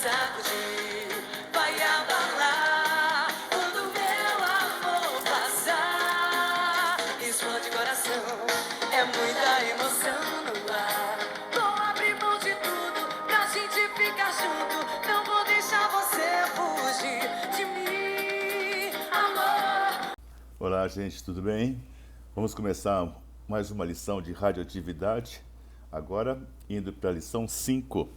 sacudir, vai abalar. Quando meu amor passar, explode coração, é muita emoção no ar. Vou abrir mão de tudo pra gente ficar junto. Não vou deixar você fugir de mim, amor. Olá, gente, tudo bem? Vamos começar mais uma lição de radioatividade, agora indo para a lição 5,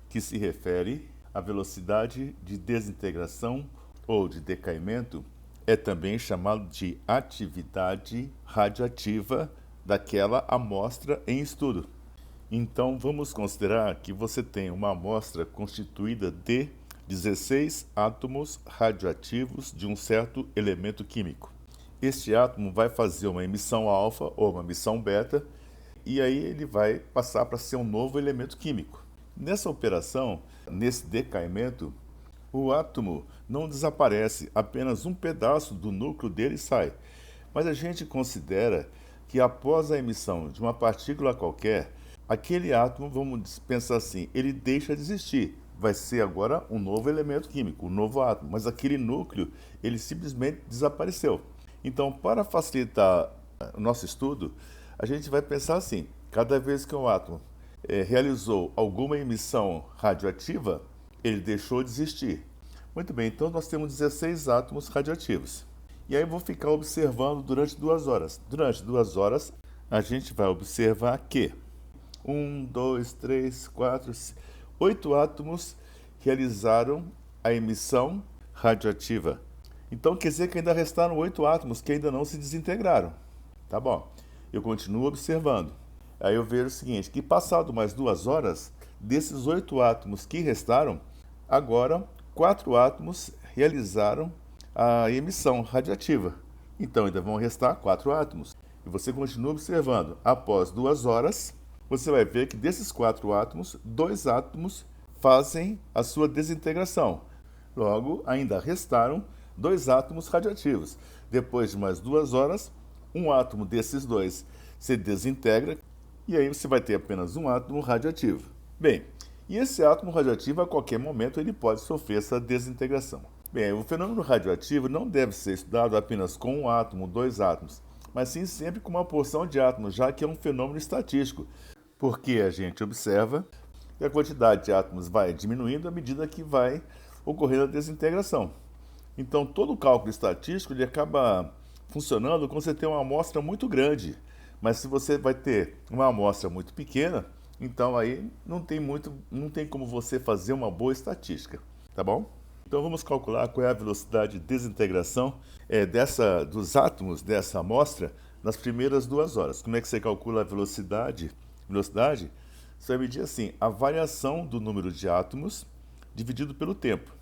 que se refere à velocidade de desintegração ou de decaimento, é também chamado de atividade radioativa daquela amostra em estudo. Então, vamos considerar que você tem uma amostra constituída de 16 átomos radioativos de um certo elemento químico. Este átomo vai fazer uma emissão alfa ou uma emissão beta e aí ele vai passar para ser um novo elemento químico. Nessa operação, nesse decaimento, o átomo não desaparece, apenas um pedaço do núcleo dele sai. Mas a gente considera que após a emissão de uma partícula qualquer, aquele átomo, vamos pensar assim, ele deixa de existir. Vai ser agora um novo elemento químico, um novo átomo, mas aquele núcleo, ele simplesmente desapareceu. Então, para facilitar o nosso estudo, a gente vai pensar assim, cada vez que um átomo realizou alguma emissão radioativa, ele deixou de existir. Muito bem, então nós temos 16 átomos radioativos. E aí eu vou ficar observando durante 2 horas. Durante 2 horas, a gente vai observar que 1, 2, 3, 4, 8 átomos realizaram a emissão radioativa. Então quer dizer que ainda restaram 8 átomos que ainda não se desintegraram. Tá bom, eu continuo observando. Aí eu vejo o seguinte, que passado mais 2 horas, desses 8 átomos que restaram, agora 4 átomos realizaram a emissão radioativa. Então ainda vão restar 4 átomos. E você continua observando. Após 2 horas, você vai ver que desses 4 átomos, 2 átomos fazem a sua desintegração. Logo, ainda restaram 2 átomos radioativos. Depois de mais 2 horas, um átomo desses 2 se desintegra e aí você vai ter apenas um átomo radioativo. Bem, e esse átomo radioativo a qualquer momento ele pode sofrer essa desintegração. Bem, o fenômeno radioativo não deve ser estudado apenas com um átomo, 2 átomos, mas sim sempre com uma porção de átomos, já que é um fenômeno estatístico, porque a gente observa que a quantidade de átomos vai diminuindo à medida que vai ocorrendo a desintegração. Então, todo o cálculo estatístico ele acaba funcionando quando você tem uma amostra muito grande. Mas se você vai ter uma amostra muito pequena, então aí não tem como você fazer uma boa estatística, tá bom? Então vamos calcular qual é a velocidade de desintegração dos átomos dessa amostra nas primeiras 2 horas. Como é que você calcula a velocidade? Velocidade? Você vai medir assim, a variação do número de átomos dividido pelo tempo.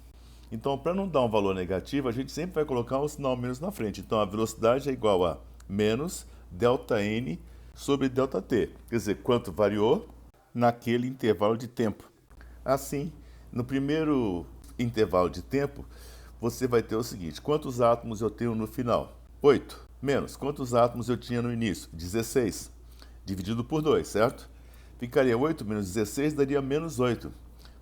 Então, para não dar um valor negativo, a gente sempre vai colocar um sinal menos na frente. Então, a velocidade é igual a menos ΔN sobre ΔT. Quer dizer, quanto variou naquele intervalo de tempo. Assim, no primeiro intervalo de tempo, você vai ter o seguinte. Quantos átomos eu tenho no final? 8. Menos. Quantos átomos eu tinha no início? 16. Dividido por 2, certo? Ficaria 8 menos 16, daria menos 8.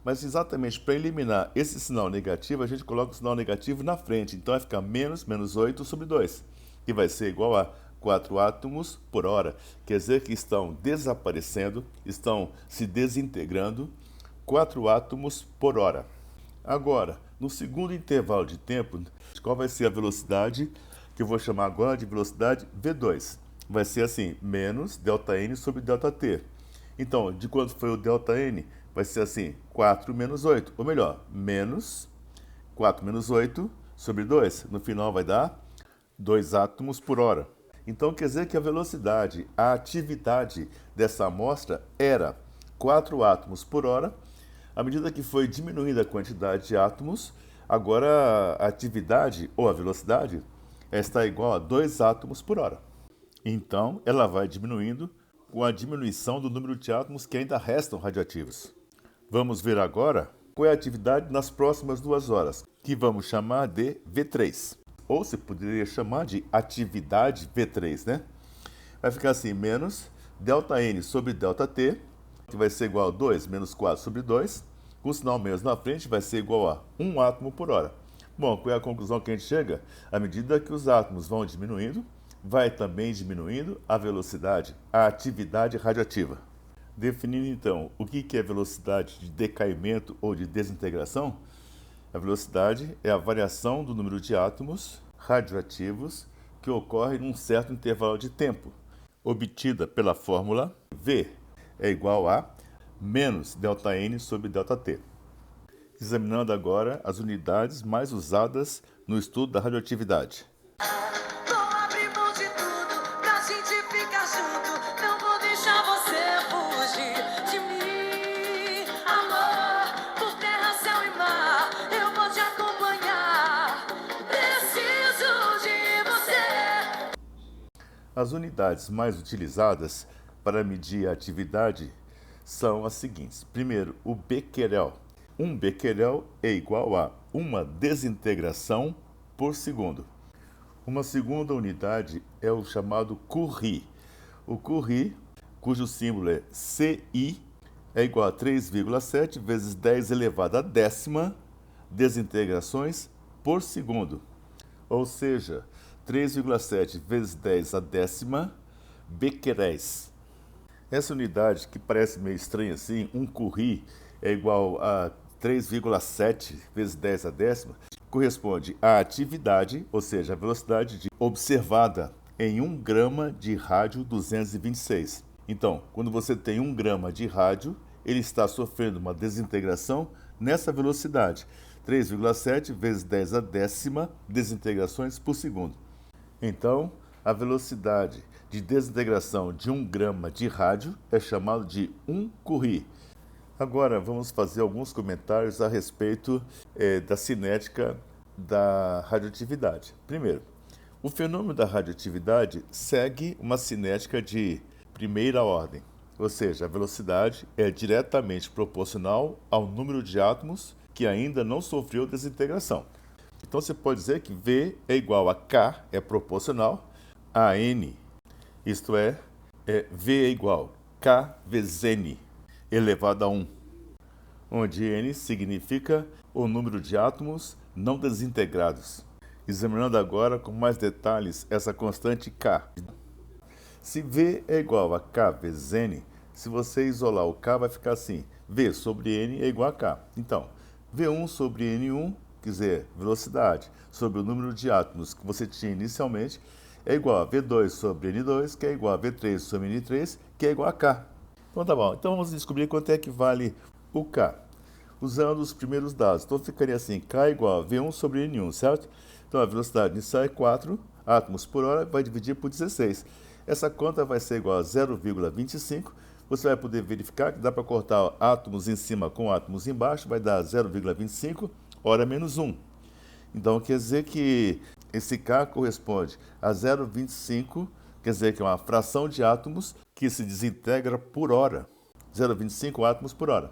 Mas exatamente para eliminar esse sinal negativo, a gente coloca o sinal negativo na frente. Então vai ficar menos 8 sobre 2, que vai ser igual a 4 átomos por hora. Quer dizer que estão desaparecendo, estão se desintegrando 4 átomos por hora. Agora, no segundo intervalo de tempo, qual vai ser a velocidade, que eu vou chamar agora de velocidade V2? Vai ser assim, menos ΔN sobre ΔT. Então, de quanto foi o ΔN? Vai ser assim, 4 menos 8, ou melhor, menos 4 menos 8 sobre 2. No final vai dar 2 átomos por hora. Então quer dizer que a velocidade, a atividade dessa amostra era 4 átomos por hora. À medida que foi diminuindo a quantidade de átomos, agora a atividade ou a velocidade está igual a 2 átomos por hora. Então ela vai diminuindo com a diminuição do número de átomos que ainda restam radioativos. Vamos ver agora qual é a atividade nas próximas 2 horas, que vamos chamar de V3. Ou se poderia chamar de atividade V3, né? Vai ficar assim, menos ΔN sobre ΔT, que vai ser igual a 2 menos 4 sobre 2, com o sinal menos na frente vai ser igual a 1 átomo por hora. Bom, qual é a conclusão que a gente chega? À medida que os átomos vão diminuindo, vai também diminuindo a velocidade, a atividade radioativa. Definindo então o que é velocidade de decaimento ou de desintegração, a velocidade é a variação do número de átomos radioativos que ocorre num certo intervalo de tempo, obtida pela fórmula V é igual a menos ΔN sobre ΔT. Examinando agora as unidades mais usadas no estudo da radioatividade. Vou abrir mão de tudo pra gente ficar junto. Não vou deixar você fugir de mim. Amor, por terra, céu e mar, eu vou te acompanhar. Preciso de você. As unidades mais utilizadas para medir a atividade são as seguintes. Primeiro, o becquerel. Um becquerel é igual a uma desintegração por segundo. Uma segunda unidade é o chamado Curie. O Curie, cujo símbolo é CI, é igual a 3,7 vezes 10 elevado à décima desintegrações por segundo. Ou seja, 3,7 vezes 10 à décima becqueréis. Essa unidade, que parece meio estranha assim, um Curie é igual a 3,7 vezes 10 à décima, corresponde à atividade, ou seja, a velocidade observada em 1 grama de rádio 226. Então, quando você tem 1 grama de rádio, ele está sofrendo uma desintegração nessa velocidade, 3,7 vezes 10 à décima desintegrações por segundo. Então, a velocidade de desintegração de 1 grama de rádio é chamado de 1 Curie. Agora vamos fazer alguns comentários a respeito da cinética da radioatividade. Primeiro, o fenômeno da radioatividade segue uma cinética de primeira ordem, ou seja, a velocidade é diretamente proporcional ao número de átomos que ainda não sofreu desintegração. Então você pode dizer que V é igual a K, é proporcional, a N, isto é V é igual a K vezes N elevado a 1, onde N significa o número de átomos não desintegrados. Examinando agora com mais detalhes essa constante K. Se V é igual a K vezes N, se você isolar o K vai ficar assim, V sobre N é igual a K. Então, V1 sobre N1, quer dizer, velocidade, sobre o número de átomos que você tinha inicialmente, é igual a V2 sobre N2, que é igual a V3 sobre N3, que é igual a K. Então tá bom, então vamos descobrir quanto é que vale o K, usando os primeiros dados. Então ficaria assim, K é igual a V1 sobre N1, certo? Então a velocidade inicial é 4 átomos por hora, vai dividir por 16. Essa conta vai ser igual a 0,25. Você vai poder verificar que dá para cortar átomos em cima com átomos embaixo, vai dar 0,25 hora menos 1. Então quer dizer que esse K corresponde a 0,25, quer dizer que é uma fração de átomos que se desintegra por hora. 0,25 átomos por hora.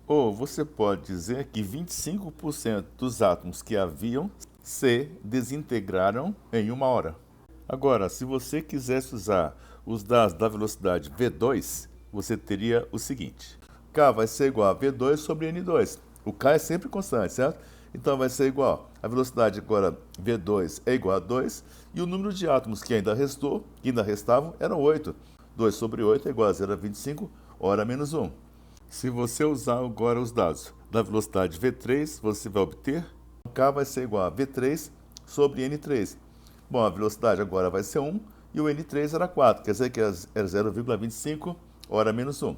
Ou você pode dizer que 25% dos átomos que haviam se desintegraram em 1 hora. Agora, se você quisesse usar os dados da velocidade V2, você teria o seguinte. K vai ser igual a V2 sobre N2. O K é sempre constante, certo? Então vai ser igual. A velocidade agora V2 é igual a 2 e o número de átomos que ainda restou, que ainda restavam, eram 8. 2 sobre 8 é igual a 0,25 hora menos 1. Se você usar agora os dados da velocidade V3, você vai obter K vai ser igual a V3 sobre N3. Bom, a velocidade agora vai ser 1 e o N3 era 4, quer dizer que era 0,25 hora menos 1.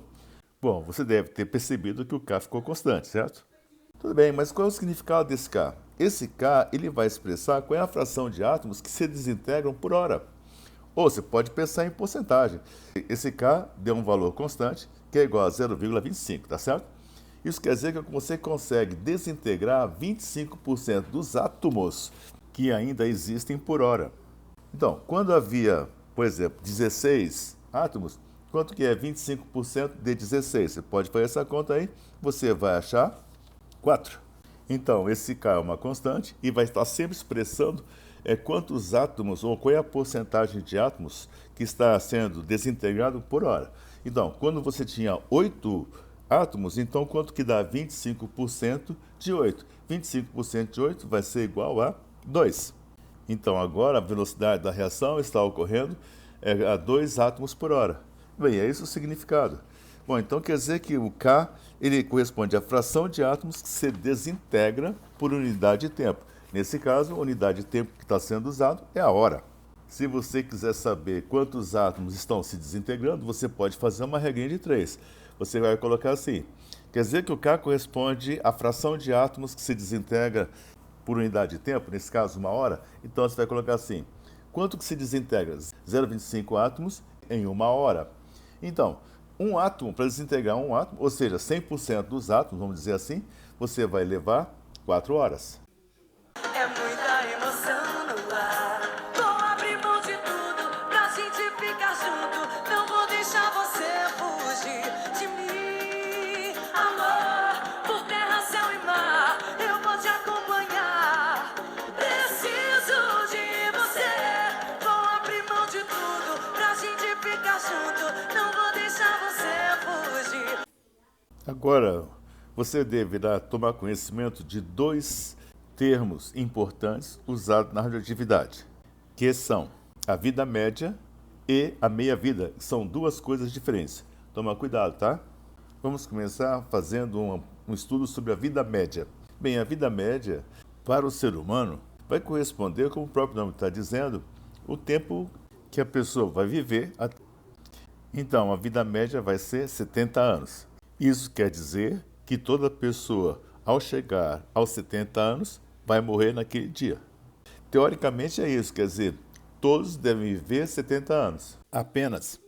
Bom, você deve ter percebido que o K ficou constante, certo? Tudo bem, mas qual é o significado desse K? Esse K ele vai expressar qual é a fração de átomos que se desintegram por hora. Ou você pode pensar em porcentagem. Esse K deu um valor constante, que é igual a 0,25, tá certo? Isso quer dizer que você consegue desintegrar 25% dos átomos que ainda existem por hora. Então, quando havia, por exemplo, 16 átomos, quanto que é 25% de 16? Você pode fazer essa conta aí, você vai achar 4. Então, esse K é uma constante e vai estar sempre expressando quantos átomos, ou qual é a porcentagem de átomos que está sendo desintegrado por hora. Então, quando você tinha 8 átomos, então quanto que dá 25% de 8? 25% de 8 vai ser igual a 2. Então agora a velocidade da reação está ocorrendo a 2 átomos por hora. Bem, é esse o significado. Bom, então quer dizer que o K ele corresponde à fração de átomos que se desintegra por unidade de tempo. Nesse caso, a unidade de tempo que está sendo usado é a hora. Se você quiser saber quantos átomos estão se desintegrando, você pode fazer uma regrinha de 3. Você vai colocar assim, quer dizer que o K corresponde à fração de átomos que se desintegra por unidade de tempo, nesse caso uma hora, então você vai colocar assim, quanto que se desintegra? 0,25 átomos em uma hora. Então, um átomo, para desintegrar um átomo, ou seja, 100% dos átomos, vamos dizer assim, você vai levar 4 horas. É muita emoção no ar. Vou abrir mão de tudo pra gente ficar junto. Não vou deixar você fugir de mim. Amor, por terra, céu e mar, eu vou te acompanhar. Preciso de você. Vou abrir mão de tudo pra gente ficar junto. Não vou deixar você fugir. Agora, você deverá tomar conhecimento de 2 termos importantes usados na radioatividade, que são a vida média e a meia-vida, que são 2 coisas diferentes. Toma cuidado, tá? Vamos começar fazendo um estudo sobre a vida média. Bem, a vida média, para o ser humano, vai corresponder, como o próprio nome está dizendo, o tempo que a pessoa vai viver. Então, a vida média vai ser 70 anos. Isso quer dizer que toda pessoa, ao chegar aos 70 anos, vai morrer naquele dia. Teoricamente é isso, quer dizer, todos devem viver 70 anos, apenas.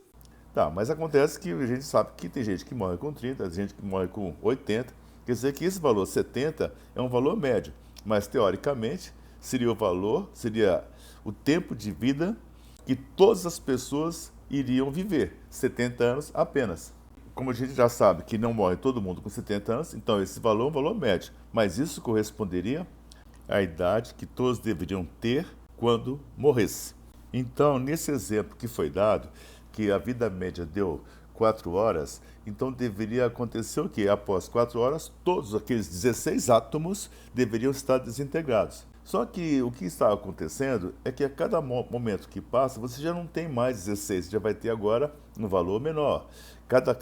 Tá, mas acontece que a gente sabe que tem gente que morre com 30, tem gente que morre com 80, quer dizer que esse valor 70 é um valor médio, mas teoricamente seria o tempo de vida que todas as pessoas iriam viver, 70 anos apenas. Como a gente já sabe que não morre todo mundo com 70 anos, então esse valor é um valor médio. Mas isso corresponderia à idade que todos deveriam ter quando morresse. Então, nesse exemplo que foi dado, que a vida média deu 4 horas, então deveria acontecer o quê? Após 4 horas, todos aqueles 16 átomos deveriam estar desintegrados. Só que o que está acontecendo é que a cada momento que passa, você já não tem mais 16, já vai ter agora um valor menor.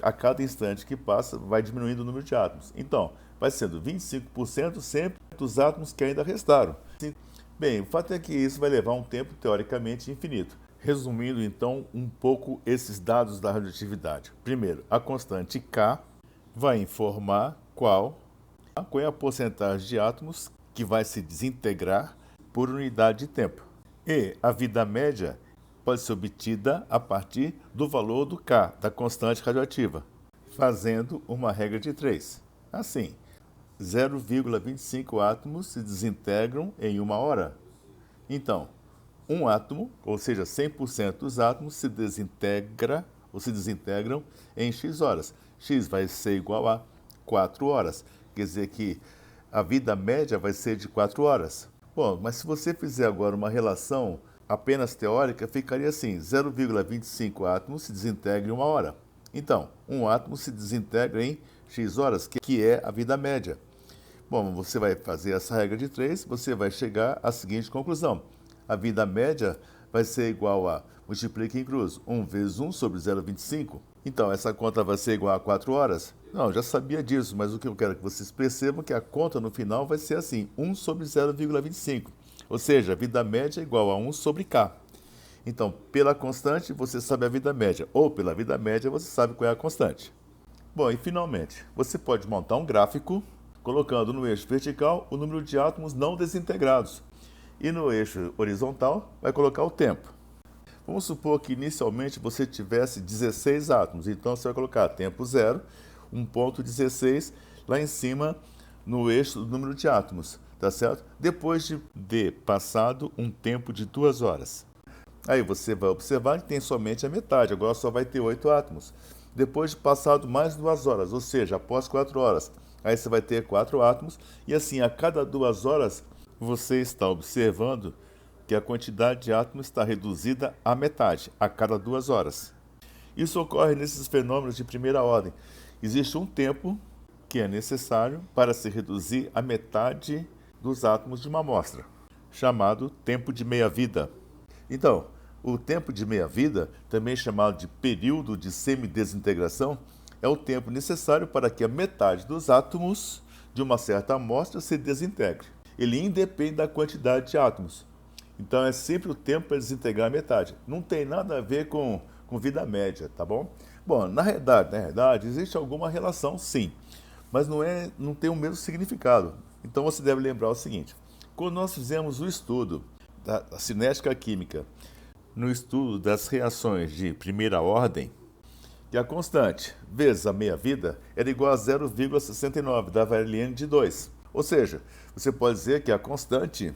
A cada instante que passa, vai diminuindo o número de átomos. Então, vai sendo 25% sempre dos átomos que ainda restaram. Bem, o fato é que isso vai levar um tempo teoricamente infinito. Resumindo, então, um pouco esses dados da radioatividade. Primeiro, a constante K vai informar qual é a porcentagem de átomos que vai se desintegrar por unidade de tempo. E a vida média pode ser obtida a partir do valor do K, da constante radioativa, fazendo uma regra de 3. Assim, 0,25 átomos se desintegram em uma hora. Então, um átomo, ou seja, 100% dos átomos se desintegram em x horas. X vai ser igual a 4 horas. Quer dizer que a vida média vai ser de 4 horas. Bom, mas se você fizer agora uma relação apenas teórica, ficaria assim, 0,25 átomos se desintegram em uma hora. Então, um átomo se desintegra em x horas, que é a vida média. Bom, você vai fazer essa regra de 3, você vai chegar à seguinte conclusão. A vida média vai ser igual a, multiplica em cruz, 1 vezes 1 sobre 0,25. Então, essa conta vai ser igual a 4 horas? Não, já sabia disso, mas o que eu quero que vocês percebam é que a conta no final vai ser assim, 1 sobre 0,25. Ou seja, a vida média é igual a 1 sobre K. Então, pela constante, você sabe a vida média, ou pela vida média, você sabe qual é a constante. Bom, e finalmente, você pode montar um gráfico colocando no eixo vertical o número de átomos não desintegrados e no eixo horizontal vai colocar o tempo. Vamos supor que inicialmente você tivesse 16 átomos, então você vai colocar tempo 0, 1,16 lá em cima no eixo do número de átomos, tá certo? Depois de passado um tempo de 2 horas. Aí você vai observar que tem somente a metade, agora só vai ter 8 átomos. Depois de passado mais 2 horas, ou seja, após 4 horas, aí você vai ter 4 átomos, e assim, a cada 2 horas, você está observando que a quantidade de átomos está reduzida à metade, a cada 2 horas. Isso ocorre nesses fenômenos de primeira ordem. existe um tempo que é necessário para se reduzir a metade dos átomos de uma amostra, chamado tempo de meia-vida. Então, o tempo de meia-vida, também chamado de período de semidesintegração, é o tempo necessário para que a metade dos átomos de uma certa amostra se desintegre. Ele independe da quantidade de átomos. Então é sempre o tempo para desintegrar a metade. Não tem nada a ver com vida média, tá bom? Bom, na realidade, existe alguma relação, sim, mas não tem o mesmo significado. Então você deve lembrar o seguinte: quando nós fizemos o estudo da cinética química, no estudo das reações de primeira ordem, que a constante vezes a meia-vida era igual a 0,69, dava Ln de 2. Ou seja, você pode dizer que a constante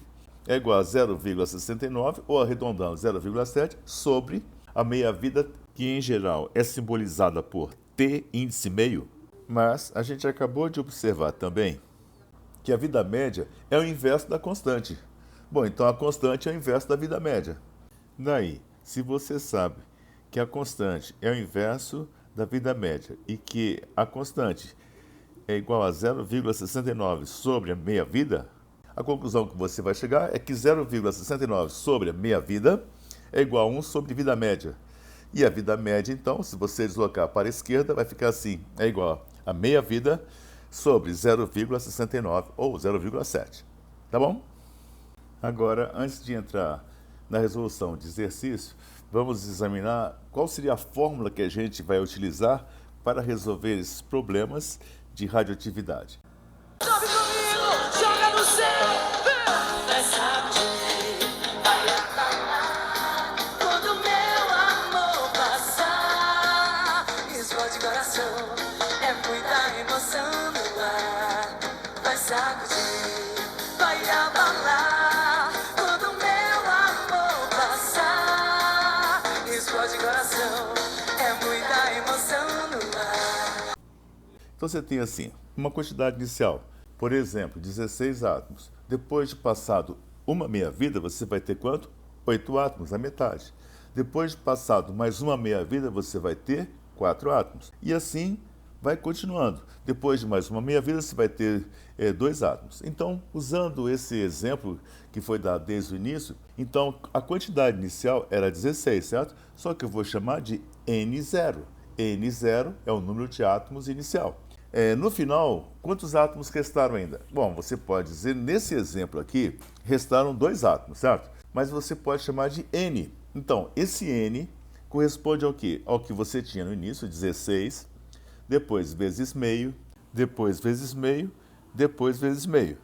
é igual a 0,69, ou arredondando 0,7, sobre a meia-vida, que em geral é simbolizada por T índice meio. Mas a gente acabou de observar também que a vida média é o inverso da constante. Bom, então a constante é o inverso da vida média. Daí, se você sabe que a constante é o inverso da vida média e que a constante é igual a 0,69 sobre a meia-vida, a conclusão que você vai chegar é que 0,69 sobre a meia-vida é igual a 1 sobre vida média. E a vida média, então, se você deslocar para a esquerda, vai ficar assim, é igual a meia-vida sobre 0,69 ou 0,7. Tá bom? Agora, antes de entrar na resolução de exercício, vamos examinar qual seria a fórmula que a gente vai utilizar para resolver esses problemas de radioatividade. Sobe comigo, joga no céu. Vai sacudir, vai abalar. Quando meu amor passar, explode coração. É muita emoção no ar. Vai sacudir, vai abalar. Quando meu amor passar, explode coração. É muita emoção no ar. Então você tem assim, uma quantidade inicial, por exemplo, 16 átomos. Depois de passado uma meia-vida, você vai ter quanto? 8 átomos, a metade. Depois de passado mais uma meia-vida, você vai ter 4 átomos. E assim vai continuando. Depois de mais uma meia-vida, você vai ter 2 átomos. Então, usando esse exemplo que foi dado desde o início, então a quantidade inicial era 16, certo? Só que eu vou chamar de N0. N0 é o número de átomos inicial. No final, quantos átomos restaram ainda? Bom, você pode dizer, nesse exemplo aqui, restaram 2 átomos, certo? Mas você pode chamar de N. Então, esse N corresponde ao quê? Ao que você tinha no início, 16, depois vezes meio, depois vezes meio, depois vezes meio,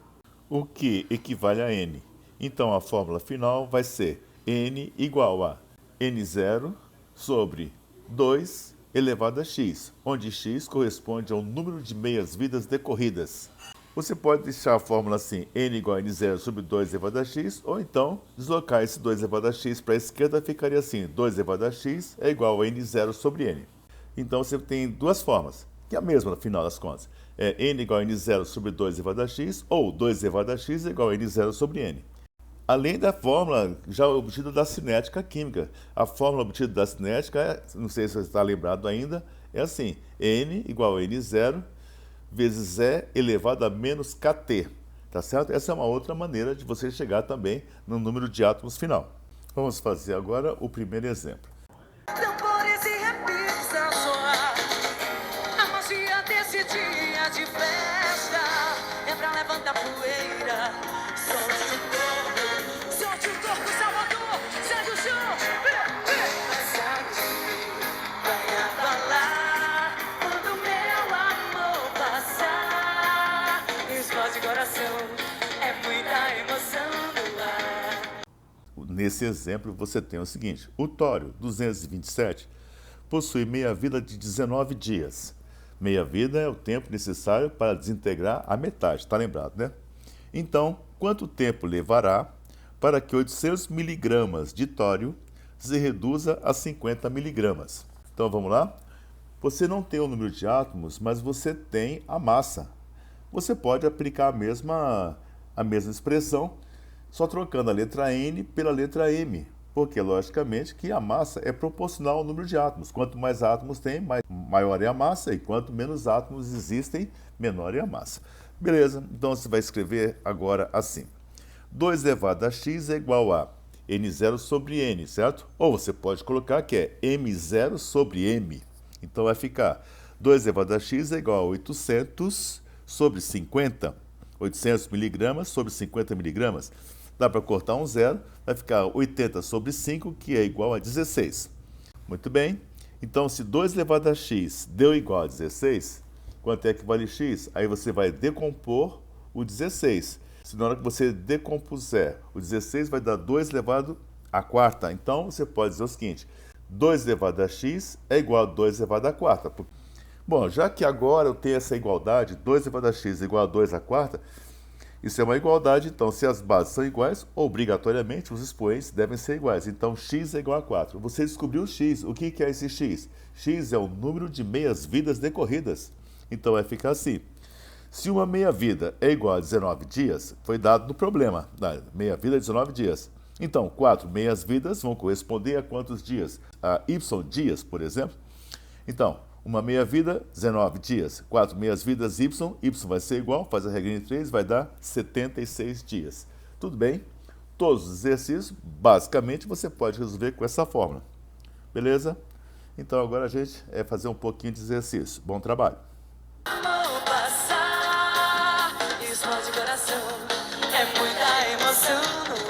o que equivale a N. Então, a fórmula final vai ser N igual a N0 sobre 2 elevado a x, onde x corresponde ao número de meias-vidas decorridas. Você pode deixar a fórmula assim, n igual a n0 sobre 2 elevado a x, ou então deslocar esse 2 elevado a x para a esquerda, ficaria assim, 2 elevado a x é igual a n0 sobre n. Então você tem duas formas, que é a mesma no final das contas. É n igual a n0 sobre 2 elevado a x, ou 2 elevado a x é igual a n0 sobre n. Além da fórmula já obtida da cinética química. A fórmula obtida da cinética, não sei se você está lembrado ainda, é assim, n igual a n0 vezes E elevado a menos kT. Tá certo? Essa é uma outra maneira de você chegar também no número de átomos final. Vamos fazer agora o primeiro exemplo. Tambores e repiques a soar. A magia desse dia de festa é pra levantar poeira. Solte o corpo, Salvador, segue o chão. Vai sacudir, vai abalar. Quando meu amor passar, explode coração. É muita emoção no ar. Nesse exemplo, você tem o seguinte: o tório 227 possui meia-vida de 19 dias. Meia-vida é o tempo necessário para desintegrar a metade, está lembrado, né? Então, quanto tempo levará para que 800 miligramas de tório se reduza a 50 miligramas? Então, vamos lá? Você não tem o número de átomos, mas você tem a massa. Você pode aplicar a mesma expressão, só trocando a letra N pela letra M. Porque, logicamente, que a massa é proporcional ao número de átomos. Quanto mais átomos tem, maior é a massa, e quanto menos átomos existem, menor é a massa. Beleza? Então você vai escrever agora assim. 2 elevado a x é igual a n0 sobre n, certo? Ou você pode colocar que é m0 sobre m. Então vai ficar 2 elevado a x é igual a 800 sobre 50. 800 miligramas sobre 50 miligramas. Dá para cortar um zero, vai ficar 80 sobre 5, que é igual a 16. Muito bem. Então, se 2 elevado a x deu igual a 16, quanto é que vale x? Aí você vai decompor o 16. Se na hora que você decompuser o 16, vai dar 2 elevado à quarta. Então, você pode dizer o seguinte, 2 elevado a x é igual a 2 elevado à quarta. Bom, já que agora eu tenho essa igualdade, 2 elevado a x é igual a 2 à quarta, isso é uma igualdade, então se as bases são iguais, obrigatoriamente os expoentes devem ser iguais. Então x é igual a 4. Você descobriu x. O que é esse x? X é o número de meias-vidas decorridas. Então vai ficar assim. Se uma meia-vida é igual a 19 dias, foi dado no problema. Meia-vida é 19 dias. Então, 4 meias-vidas vão corresponder a quantos dias? A y dias, por exemplo. Então, uma meia-vida, 19 dias. 4 meias-vidas, y vai ser igual, faz a regrinha de 3, vai dar 76 dias. Tudo bem? Todos os exercícios, basicamente, você pode resolver com essa fórmula. Beleza? Então, agora a gente vai fazer um pouquinho de exercício. Bom trabalho! Vou passar, explode o coração, é muita emoção no